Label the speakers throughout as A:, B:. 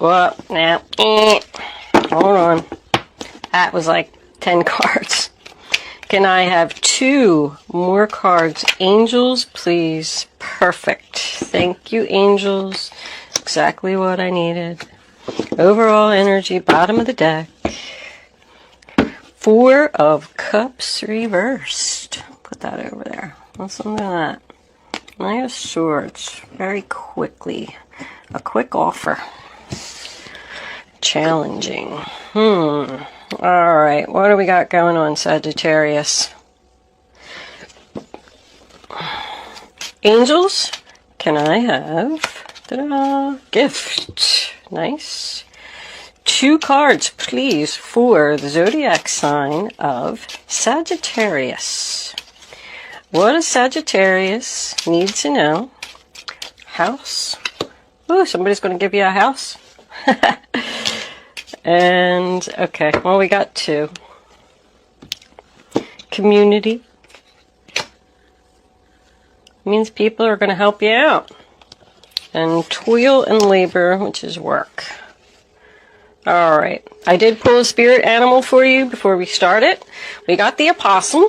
A: Well, now, hold on. That was like 10 cards. Can I have 2 more cards? Angels, please. Perfect. Thank you, angels. Exactly what I needed. Overall energy, bottom of the deck. 4 of Cups reversed. Put that over there. Listen to that. Knight of Swords. Very quickly. A quick offer. Challenging. Alright, what do we got going on, Sagittarius? Angels, can I have gift? Nice. 2 cards, please, for the zodiac sign of Sagittarius. What does Sagittarius need to know? House. Oh, somebody's going to give you a house. And, okay, well, we got 2. Community. Means people are going to help you out. And toil and labor, which is work. Alright, I did pull a spirit animal for you before we started. We got the opossum.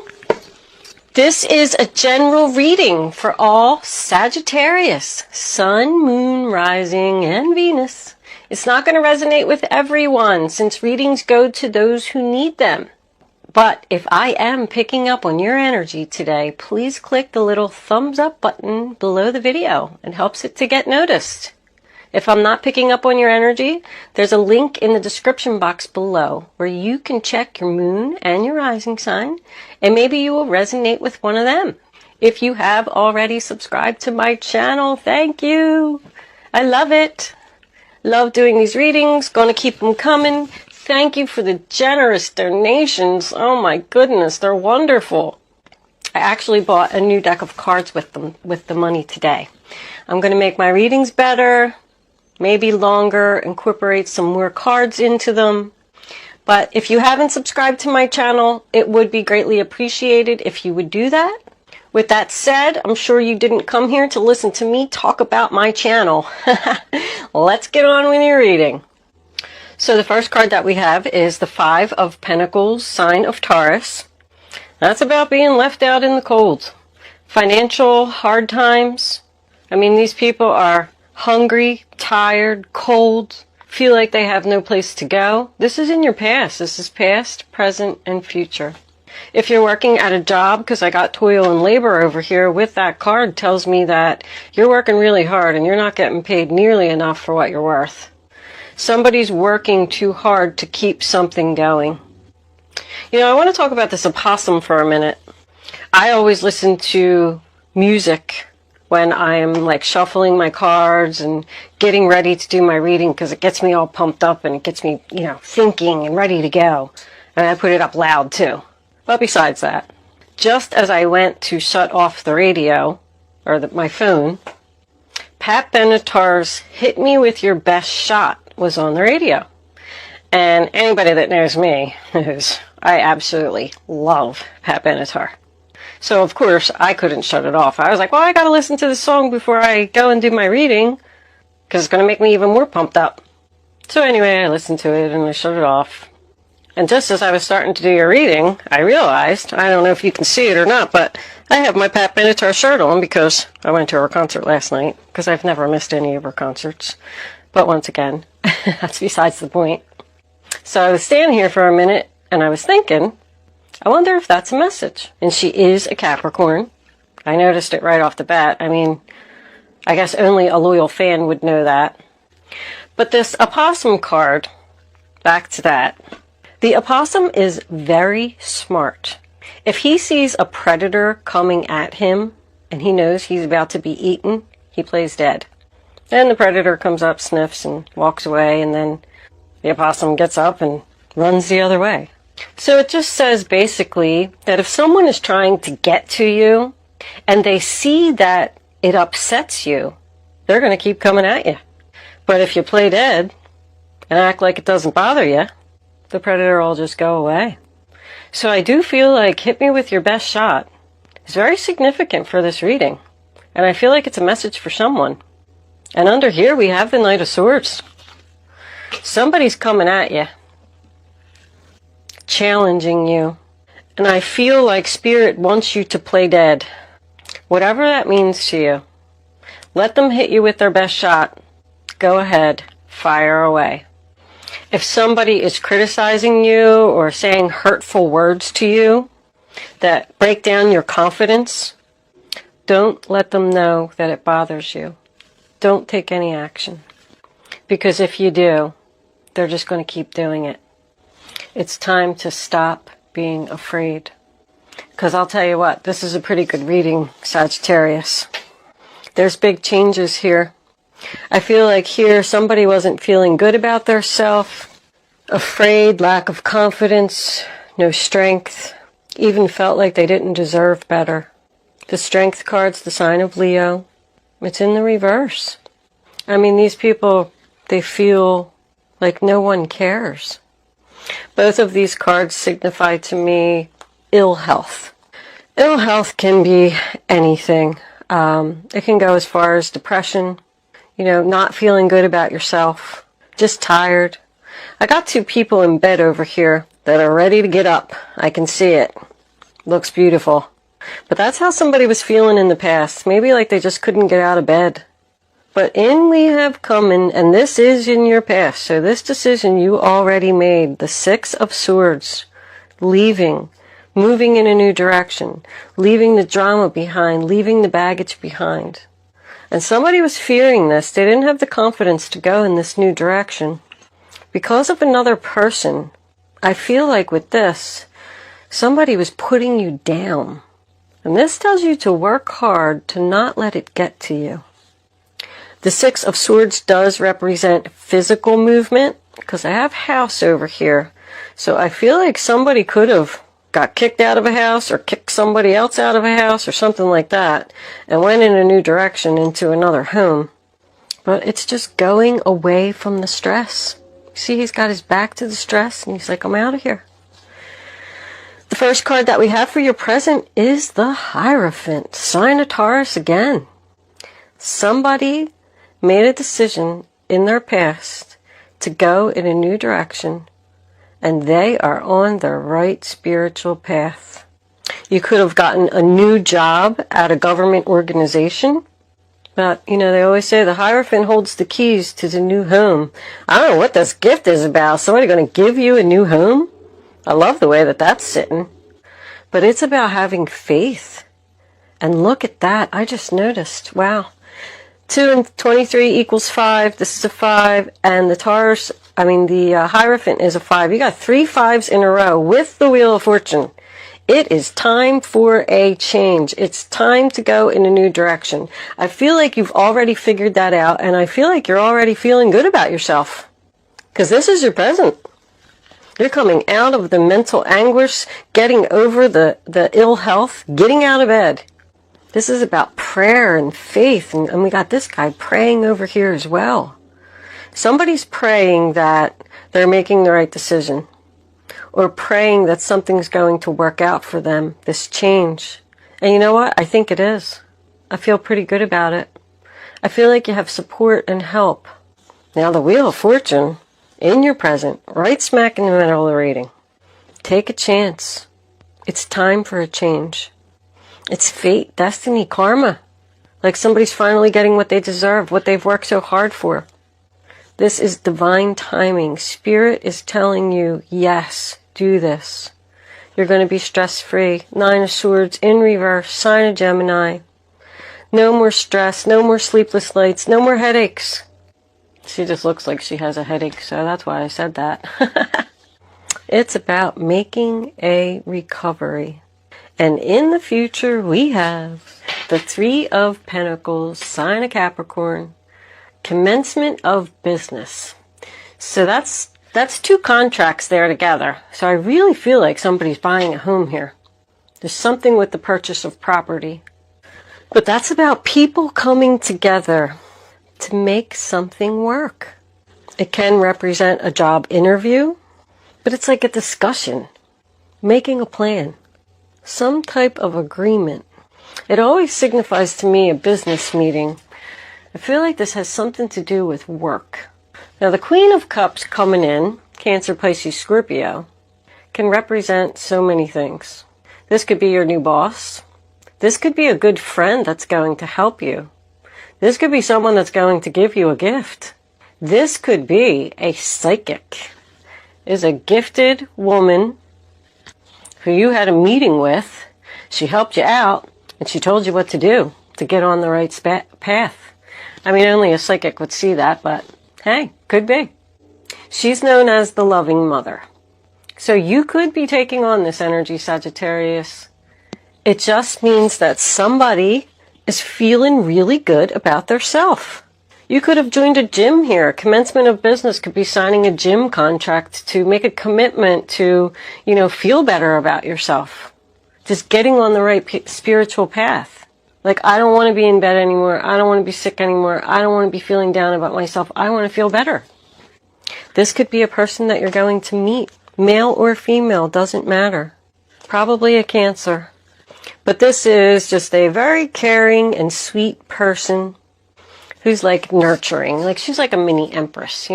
A: This is a general reading for all Sagittarius. Sun, Moon, Rising, and Venus. It's not going to resonate with everyone since readings go to those who need them. But if I am picking up on your energy today, please click the little thumbs up button below the video. It helps it to get noticed. If I'm not picking up on your energy, there's a link in the description box below where you can check your moon and your rising sign, and maybe you will resonate with one of them. If you have already subscribed to my channel, thank you. I love it. Love doing these readings. Gonna keep them coming. Thank you for the generous donations. Oh my goodness, they're wonderful. I actually bought a new deck of cards with the money today. I'm gonna make my readings better, maybe longer, incorporate some more cards into them. But if you haven't subscribed to my channel, it would be greatly appreciated if you would do that. With that said, I'm sure you didn't come here to listen to me talk about my channel. Let's get on with your reading. So the first card that we have is the 5 of Pentacles, sign of Taurus. That's about being left out in the cold. Financial hard times. I mean, these people are hungry, tired, cold, feel like they have no place to go. This is in your past. This is past, present, and future. If you're working at a job, because I got toil and labor over here with that card, tells me that you're working really hard and you're not getting paid nearly enough for what you're worth. Somebody's working too hard to keep something going. You know, I want to talk about this opossum for a minute. I always listen to music when I am like shuffling my cards and getting ready to do my reading because it gets me all pumped up and it gets me, you know, thinking and ready to go. And I put it up loud too. But besides that, just as I went to shut off the radio, or my phone, Pat Benatar's Hit Me With Your Best Shot was on the radio. And anybody that knows me knows I absolutely love Pat Benatar. So of course I couldn't shut it off. I was like, well, I gotta listen to the song before I go and do my reading, because it's gonna make me even more pumped up. So anyway, I listened to it and I shut it off. And just as I was starting to do your reading, I realized, I don't know if you can see it or not, but I have my Pat Benatar shirt on because I went to her concert last night, because I've never missed any of her concerts. But once again, that's besides the point. So I was standing here for a minute and I was thinking, I wonder if that's a message. And she is a Capricorn. I noticed it right off the bat. I mean, I guess only a loyal fan would know that. But this opossum card, back to that. The opossum is very smart. If he sees a predator coming at him and he knows he's about to be eaten, he plays dead. Then the predator comes up, sniffs, and walks away, and then the opossum gets up and runs the other way. So it just says basically that if someone is trying to get to you and they see that it upsets you, they're going to keep coming at you. But if you play dead and act like it doesn't bother you, the predator will just go away. So I do feel like Hit Me With Your Best Shot is very significant for this reading. And I feel like it's a message for someone. And under here we have the Knight of Swords. Somebody's coming at you, challenging you. And I feel like Spirit wants you to play dead. Whatever that means to you. Let them hit you with their best shot. Go ahead. Fire away. If somebody is criticizing you or saying hurtful words to you that break down your confidence, don't let them know that it bothers you. Don't take any action. Because if you do, they're just going to keep doing it. It's time to stop being afraid. Because I'll tell you what, this is a pretty good reading, Sagittarius. There's big changes here. I feel like here somebody wasn't feeling good about their self, afraid, lack of confidence, no strength, even felt like they didn't deserve better. The Strength card's the sign of Leo. It's in the reverse. I mean, these people, they feel like no one cares. Both of these cards signify to me ill health. Ill health can be anything. It can go as far as depression, not feeling good about yourself, just tired. I got two people in bed over here that are ready to get up. I can see it. Looks beautiful. But that's how somebody was feeling in the past. Maybe like they just couldn't get out of bed. But in we have come, and this is in your past. So this decision you already made, the Six of Swords, leaving, moving in a new direction, leaving the drama behind, leaving the baggage behind. And somebody was fearing this. They didn't have the confidence to go in this new direction. Because of another person, I feel like with this, somebody was putting you down. And this tells you to work hard to not let it get to you. The Six of Swords does represent physical movement, because I have house over here. So I feel like somebody could have got kicked out of a house or kicked somebody else out of a house or something like that and went in a new direction into another home. But it's just going away from the stress. See, he's got his back to the stress and he's like, I'm out of here. The first card that we have for your present is the Hierophant, sign of Taurus again. Somebody made a decision in their past to go in a new direction, and they are on the right spiritual path. You could have gotten a new job at a government organization, but, they always say the Hierophant holds the keys to the new home. I don't know what this gift is about. Somebody going to give you a new home? I love the way that that's sitting. But it's about having faith. And look at that. I just noticed. Wow. 2 and 23 equals 5. This is a 5. And the Hierophant is a 5. You got 3 5s in a row with the Wheel of Fortune. It is time for a change. It's time to go in a new direction. I feel like you've already figured that out, and I feel like you're already feeling good about yourself. Because this is your present. You're coming out of the mental anguish, getting over the ill health, getting out of bed. This is about prayer and faith, and we got this guy praying over here as well. Somebody's praying that they're making the right decision, or praying that something's going to work out for them, this change. And you know what? I think it is. I feel pretty good about it. I feel like you have support and help. Now the Wheel of Fortune, in your present, right smack in the middle of the reading. Take a chance. It's time for a change. It's fate, destiny, karma. Like somebody's finally getting what they deserve, what they've worked so hard for. This is divine timing. Spirit is telling you, yes, do this. You're going to be stress-free. 9 of Swords in reverse, sign of Gemini. No more stress, no more sleepless nights, no more headaches. She just looks like she has a headache, so that's why I said that. It's about making a recovery. And in the future, we have the 3 of Pentacles, sign of Capricorn, commencement of business. So that's 2 contracts there together. So I really feel like somebody's buying a home here. There's something with the purchase of property. But that's about people coming together to make something work. It can represent a job interview, but it's like a discussion, making a plan, some type of agreement. It always signifies to me a business meeting. I feel like this has something to do with work. Now the Queen of Cups coming in, Cancer, Pisces, Scorpio, can represent so many things. This could be your new boss. This could be a good friend that's going to help you. This could be someone that's going to give you a gift. This could be a psychic. Is a gifted woman who you had a meeting with. She helped you out and she told you what to do to get on the right path. I mean, only a psychic would see that, but hey, could be. She's known as the loving mother. So you could be taking on this energy, Sagittarius. It just means that somebody is feeling really good about their self. You could have joined a gym here. Commencement of business could be signing a gym contract to make a commitment to, feel better about yourself. Just getting on the right spiritual path. Like, I don't want to be in bed anymore. I don't want to be sick anymore. I don't want to be feeling down about myself. I want to feel better. This could be a person that you're going to meet. Male or female, doesn't matter. Probably a Cancer. But this is just a very caring and sweet person who's like nurturing. Like she's like a mini empress,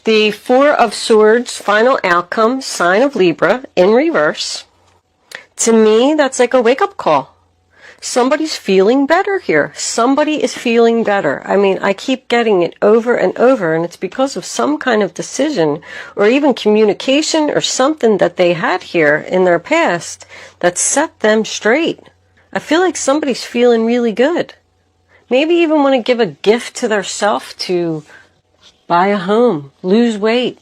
A: The Four of Swords, final outcome, sign of Libra in reverse. To me, that's like a wake-up call. Somebody's feeling better here. Somebody is feeling better. I mean, I keep getting it over and over, and it's because of some kind of decision or even communication or something that they had here in their past that set them straight. I feel like somebody's feeling really good. Maybe even want to give a gift to their self to buy a home, lose weight.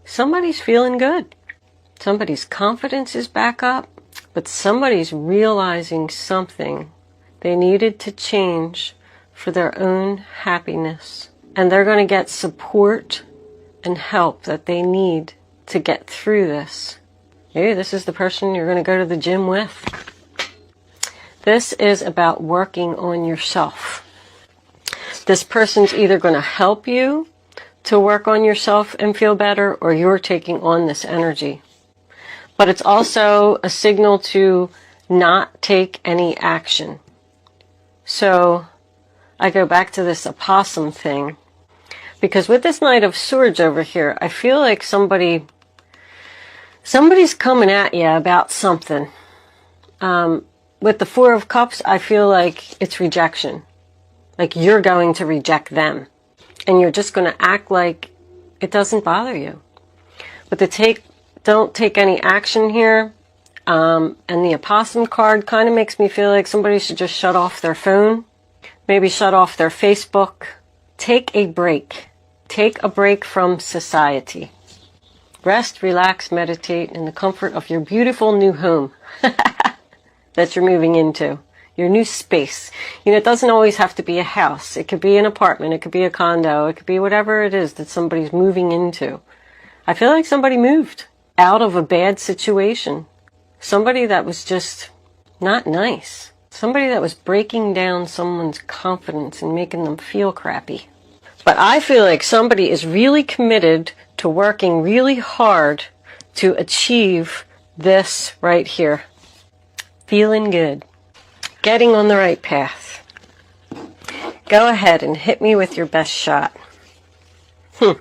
A: Somebody's feeling good. Somebody's confidence is back up. But somebody's realizing something they needed to change for their own happiness. And they're going to get support and help that they need to get through this. Maybe this is the person you're going to go to the gym with. This is about working on yourself. This person's either going to help you to work on yourself and feel better, or you're taking on this energy. But it's also a signal to not take any action. So I go back to this opossum thing. Because with this Knight of Swords over here, I feel like somebody's coming at you about something. With the Four of Cups, I feel like it's rejection. Like you're going to reject them. And you're just going to act like it doesn't bother you. But don't take any action here. And the opossum card kind of makes me feel like somebody should just shut off their phone. Maybe shut off their Facebook. Take a break. Take a break from society. Rest, relax, meditate in the comfort of your beautiful new home that you're moving into. Your new space. It doesn't always have to be a house. It could be an apartment. It could be a condo. It could be whatever it is that somebody's moving into. I feel like somebody moved out of a bad situation. Somebody that was just not nice. Somebody that was breaking down someone's confidence and making them feel crappy. But I feel like somebody is really committed to working really hard to achieve this right here. Feeling good. Getting on the right path. Go ahead and hit me with your best shot. Hold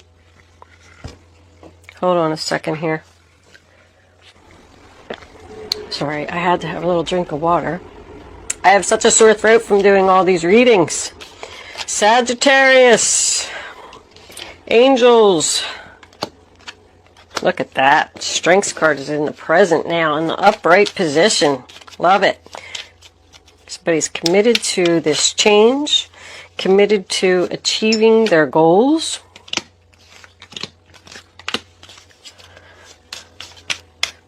A: on a second here. Sorry, I had to have a little drink of water. I have such a sore throat from doing all these readings. Sagittarius. Angels. Look at that. Strengths card is in the present now, in the upright position. Love it. Somebody's committed to this change, committed to achieving their goals.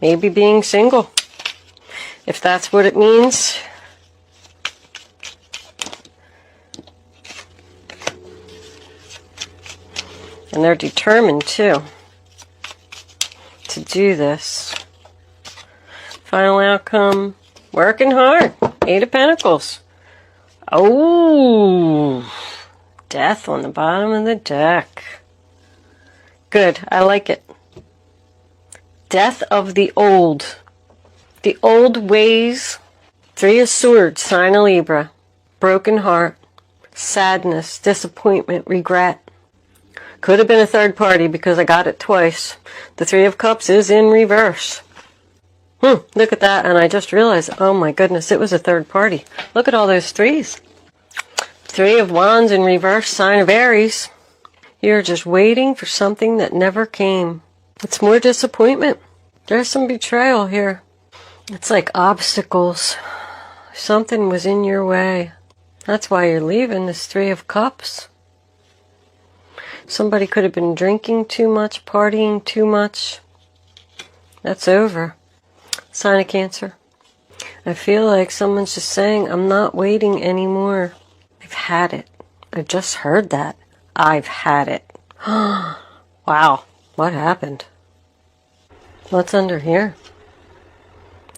A: Maybe being single, if that's what it means. And they're determined, too, to do this. Final outcome, working hard. 8 of Pentacles. Oh, Death on the bottom of the deck. Good, I like it. Death of the old. The old ways. 3 of Swords, sign of Libra. Broken heart. Sadness, disappointment, regret. Could have been a third party because I got it twice. The Three of Cups is in reverse. Look at that, and I just realized, oh my goodness, it was a third party. Look at all those threes. Three of Wands in reverse, sign of Aries. You're just waiting for something that never came. It's more disappointment. There's some betrayal here. It's like obstacles. Something was in your way. That's why you're leaving, this Three of Cups. Somebody could have been drinking too much, partying too much. That's over. Sign of Cancer. I feel like someone's just saying, I'm not waiting anymore. I've had it. I just heard that. I've had it. Wow. What happened? What's under here?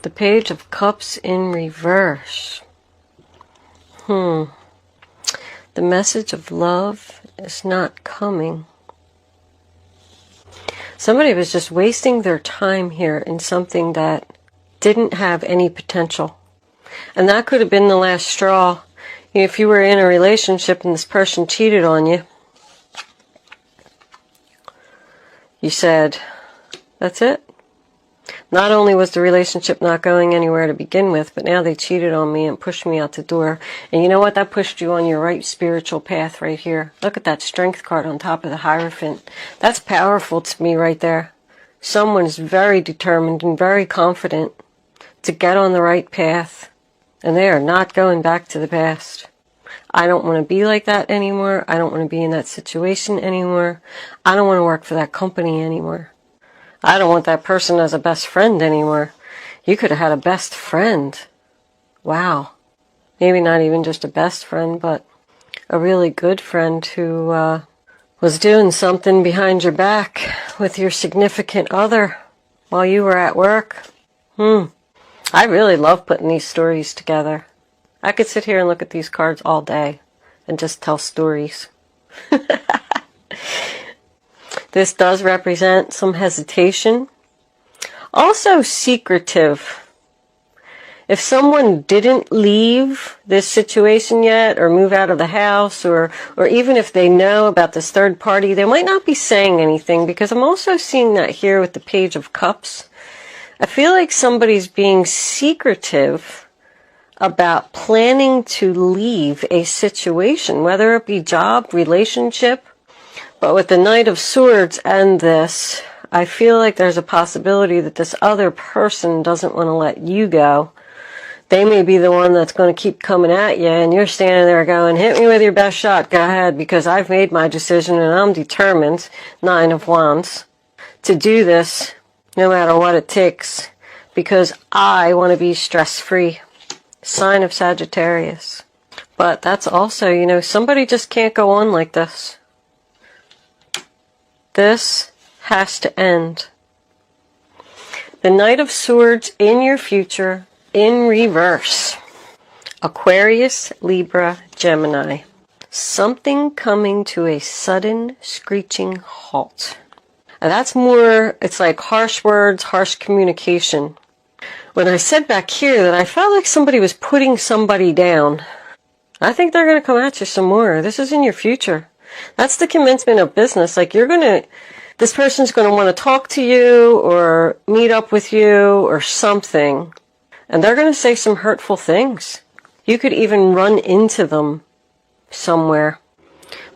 A: The Page of Cups in reverse. The message of love is not coming. Somebody was just wasting their time here in something that didn't have any potential. And that could have been the last straw. If you were in a relationship and this person cheated on you, you said, that's it. Not only was the relationship not going anywhere to begin with, but now they cheated on me and pushed me out the door. And you know what? That pushed you on your right spiritual path right here. Look at that Strength card on top of the Hierophant. That's powerful to me right there. Someone's very determined and very confident to get on the right path. And they are not going back to the past. I don't want to be like that anymore. I don't want to be in that situation anymore. I don't want to work for that company anymore. I don't want that person as a best friend anymore. You could have had a best friend. Wow. Maybe not even just a best friend, but a really good friend who was doing something behind your back with your significant other while you were at work. I really love putting these stories together. I could sit here and look at these cards all day and just tell stories. This does represent some hesitation. Also secretive. If someone didn't leave this situation yet or move out of the house or even if they know about this third party, they might not be saying anything because I'm also seeing that here with the Page of Cups. I feel like somebody's being secretive about planning to leave a situation, whether it be job, relationship. But with the Knight of Swords and this, I feel like there's a possibility that this other person doesn't want to let you go. They may be the one that's going to keep coming at you, and you're standing there going, hit me with your best shot, go ahead, because I've made my decision and I'm determined, Nine of Wands, to do this no matter what it takes, because I want to be stress-free. Sign of Sagittarius. But that's also, somebody just can't go on like this. This has to end. The Knight of Swords in your future in reverse. Aquarius, Libra, Gemini. Something coming to a sudden screeching halt. And that's more, it's like harsh words, harsh communication. When I said back here that I felt like somebody was putting somebody down, I think they're going to come at you some more. This is in your future. That's the commencement of business. Like this person's going to want to talk to you or meet up with you or something. And they're going to say some hurtful things. You could even run into them somewhere.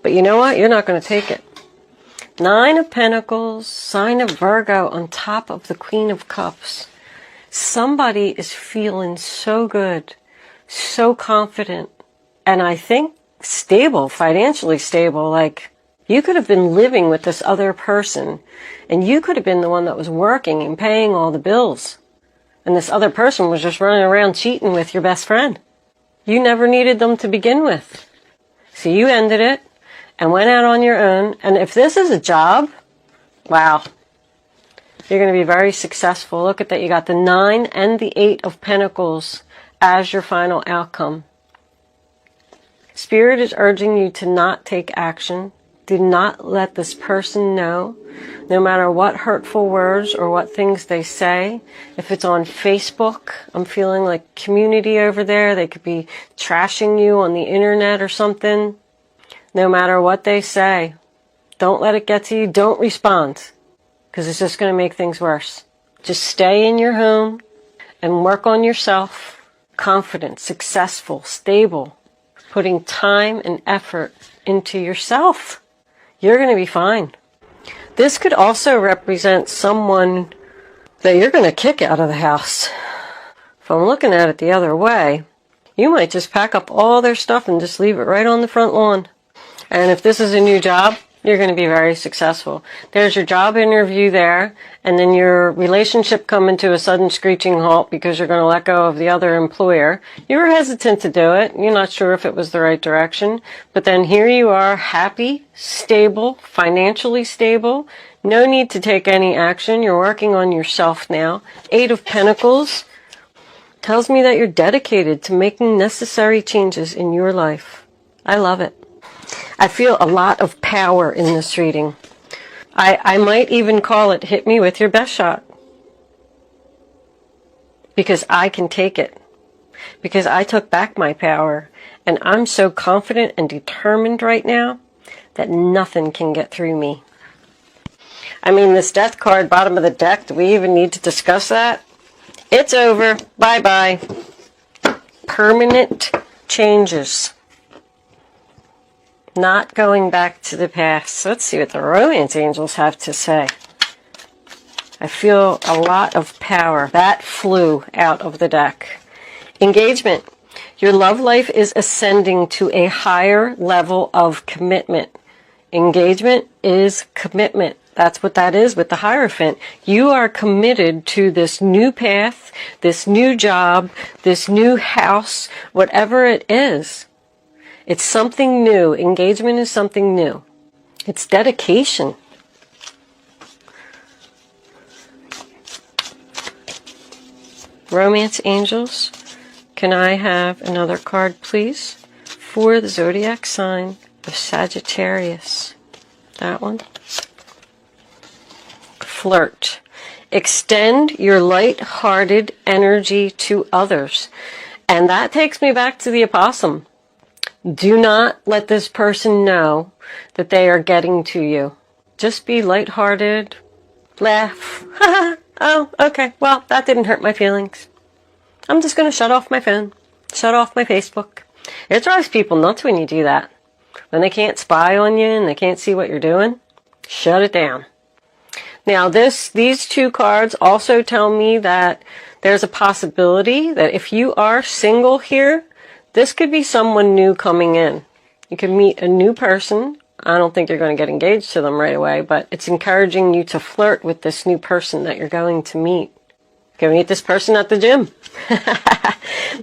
A: But you know what? You're not going to take it. Nine of Pentacles, sign of Virgo on top of the Queen of Cups. Somebody is feeling so good, so confident, and I think stable, financially stable. Like, you could have been living with this other person, and you could have been the one that was working and paying all the bills. And this other person was just running around cheating with your best friend. You never needed them to begin with. So you ended it and went out on your own. And if this is a job, wow, you're going to be very successful. Look at that. You got the 9 and the 8 of Pentacles as your final outcome. Spirit is urging you to not take action. Do not let this person know, no matter what hurtful words or what things they say. If it's on Facebook, I'm feeling like community over there. They could be trashing you on the internet or something. No matter what they say, Don't let it get to you. Don't respond, because it's just going to make things worse. Just stay in your home and work on yourself. Confident, successful, stable, putting time and effort into yourself. You're going to be fine. This could also represent someone that you're going to kick out of the house. If I'm looking at it the other way, you might just pack up all their stuff and just leave it right on the front lawn. And if this is a new job, you're going to be very successful. There's your job interview there, and then your relationship coming to a sudden screeching halt because you're going to let go of the other employer. You were hesitant to do it. You're not sure if it was the right direction. But then here you are, happy, stable, financially stable. No need to take any action. You're working on yourself now. 8 of Pentacles tells me that you're dedicated to making necessary changes in your life. I love it. I feel a lot of power in this reading. I might even call it hit me with your best shot. Because I can take it. Because I took back my power. And I'm so confident and determined right now that nothing can get through me. I mean, this death card, bottom of the deck, do we even need to discuss that? It's over. Bye-bye. Permanent changes. Not going back to the past. Let's see what the romance angels have to say. I feel a lot of power. That flew out of the deck. Engagement. Your love life is ascending to a higher level of commitment. Engagement is commitment. That's what that is with the Hierophant. You are committed to this new path, this new job, this new house, whatever it is. It's something new. Engagement is something new. It's dedication. Romance angels, can I have another card, please? For the zodiac sign of Sagittarius. That one. Flirt. Extend your light-hearted energy to others. And that takes me back to the opossum. Do not let this person know that they are getting to you. Just be lighthearted. Laugh. Oh, okay. Well, that didn't hurt my feelings. I'm just going to shut off my phone. Shut off my Facebook. It drives people nuts when you do that. When they can't spy on you and they can't see what you're doing, shut it down. Now, these 2 cards also tell me that there's a possibility that if you are single here, this could be someone new coming in. You could meet a new person. I don't think you're going to get engaged to them right away, but it's encouraging you to flirt with this new person that you're going to meet. Go meet this person at the gym.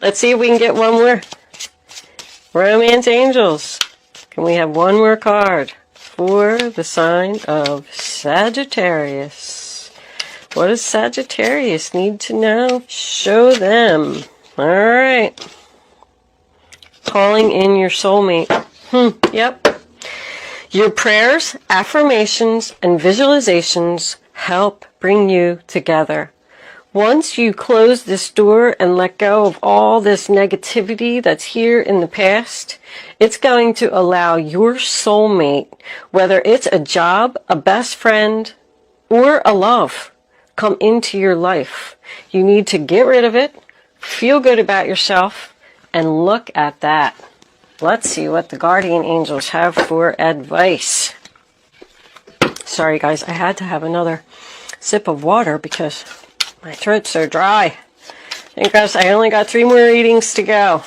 A: Let's see if we can get one more. Romance angels. Can we have one more card for the sign of Sagittarius? What does Sagittarius need to know? Show them. All right. Calling in your soulmate. Yep. Your prayers, affirmations, and visualizations help bring you together. Once you close this door and let go of all this negativity that's here in the past, it's going to allow your soulmate, whether it's a job, a best friend, or a love, come into your life. You need to get rid of it, feel good about yourself, and look at that. Let's see what the guardian angels have for advice. Sorry guys, I had to have another sip of water because my throat's so dry. And guys, I only got 3 more readings to go.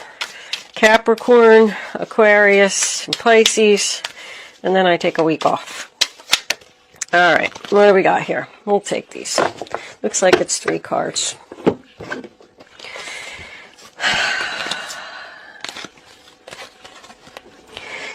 A: Capricorn, Aquarius, and Pisces, and then I take a week off. Alright, what do we got here? We'll take these. Looks like it's 3 cards.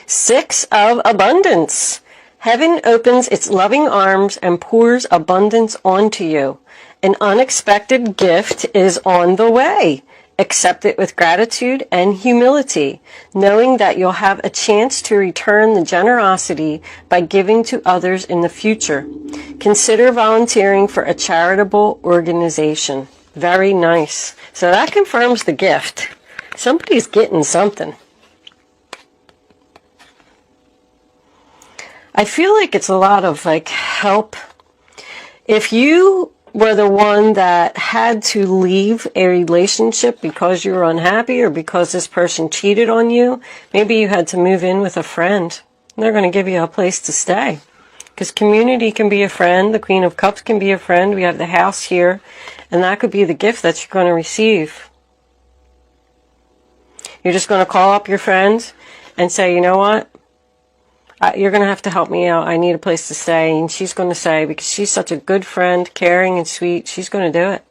A: Six of Abundance. Heaven opens its loving arms and pours abundance onto you. An unexpected gift is on the way. Accept it with gratitude and humility, knowing that you'll have a chance to return the generosity by giving to others in the future. Consider volunteering for a charitable organization. Very nice. So that confirms the gift. Somebody's getting something. I feel like it's a lot of like help. If you were the one that had to leave a relationship because you were unhappy or because this person cheated on you, maybe you had to move in with a friend. They're going to give you a place to stay. Because community can be a friend. The Queen of Cups can be a friend. We have the House here. And that could be the gift that you're going to receive. You're just going to call up your friend and say, you know what? You're going to have to help me out. I need a place to stay. And she's going to say, because she's such a good friend, caring and sweet, she's going to do it.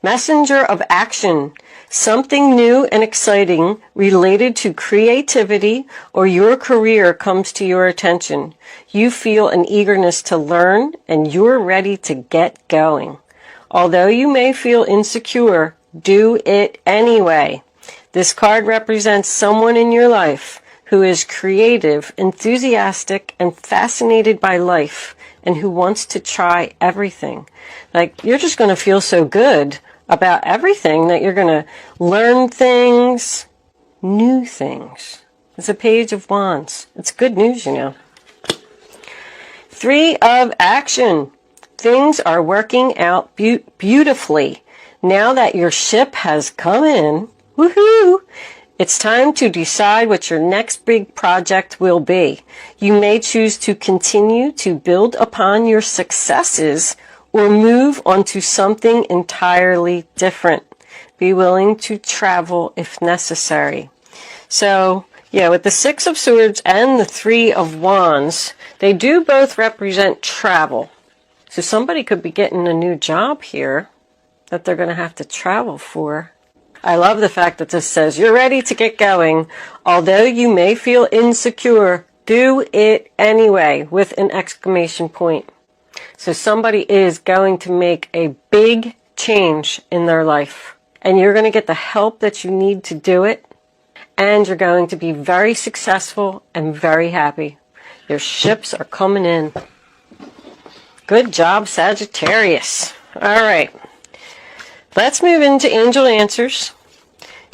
A: Messenger of action. Something new and exciting related to creativity or your career comes to your attention. You feel an eagerness to learn and you're ready to get going. Although you may feel insecure, do it anyway. This card represents someone in your life who is creative, enthusiastic, and fascinated by life, and who wants to try everything. Like, you're just going to feel so good about everything that you're going to learn things, new things. It's a Page of Wands. It's good news, you know. 3 of action. Things are working out beautifully. Now that your ship has come in, woohoo! It's time to decide what your next big project will be. You may choose to continue to build upon your successes or move on to something entirely different. Be willing to travel if necessary. So, yeah, with the 6 of Swords and the 3 of Wands, they do both represent travel. So somebody could be getting a new job here that they're going to have to travel for. I love the fact that this says, you're ready to get going. Although you may feel insecure, do it anyway, with an exclamation point. So somebody is going to make a big change in their life. And you're going to get the help that you need to do it. And you're going to be very successful and very happy. Your ships are coming in. Good job, Sagittarius. All right. Let's move into angel answers.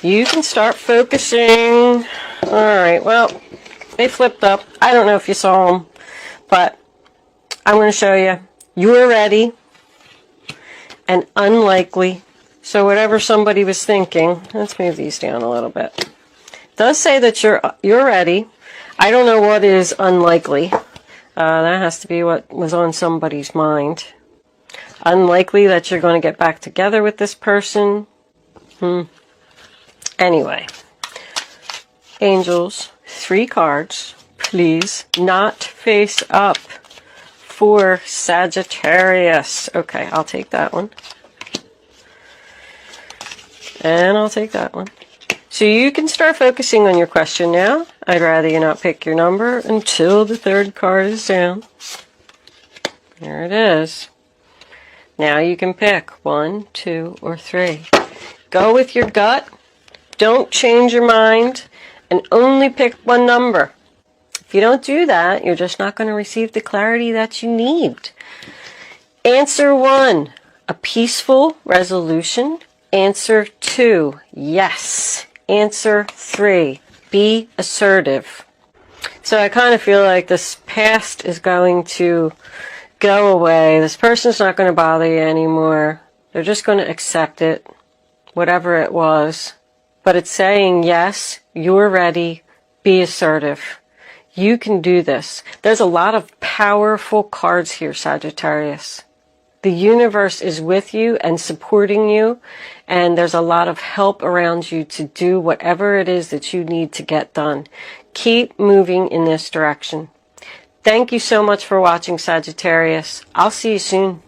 A: You can start focusing. All right, well, they flipped up. I don't know if you saw them, but I'm going to show you. You are ready and unlikely. So whatever somebody was thinking, let's move these down a little bit. It does say that you're ready. I don't know what is unlikely. That has to be what was on somebody's mind. Unlikely that you're going to get back together with this person. Anyway, angels, 3 cards, please, not face up for Sagittarius. Okay, I'll take that one. And I'll take that one. So you can start focusing on your question now. I'd rather you not pick your number until the 3rd card is down. There it is. Now you can pick 1, 2, or 3. Go with your gut. Don't change your mind. And only pick one number. If you don't do that, you're just not going to receive the clarity that you need. Answer 1, a peaceful resolution. Answer 2, yes. Answer 3, be assertive. So I kind of feel like this past is going to go away. This person's not going to bother you anymore. They're just going to accept it, whatever it was. But it's saying, yes, you're ready, be assertive. You can do this. There's a lot of powerful cards here, Sagittarius. The universe is with you and supporting you, and there's a lot of help around you to do whatever it is that you need to get done. Keep moving in this direction. Thank you so much for watching, Sagittarius. I'll see you soon.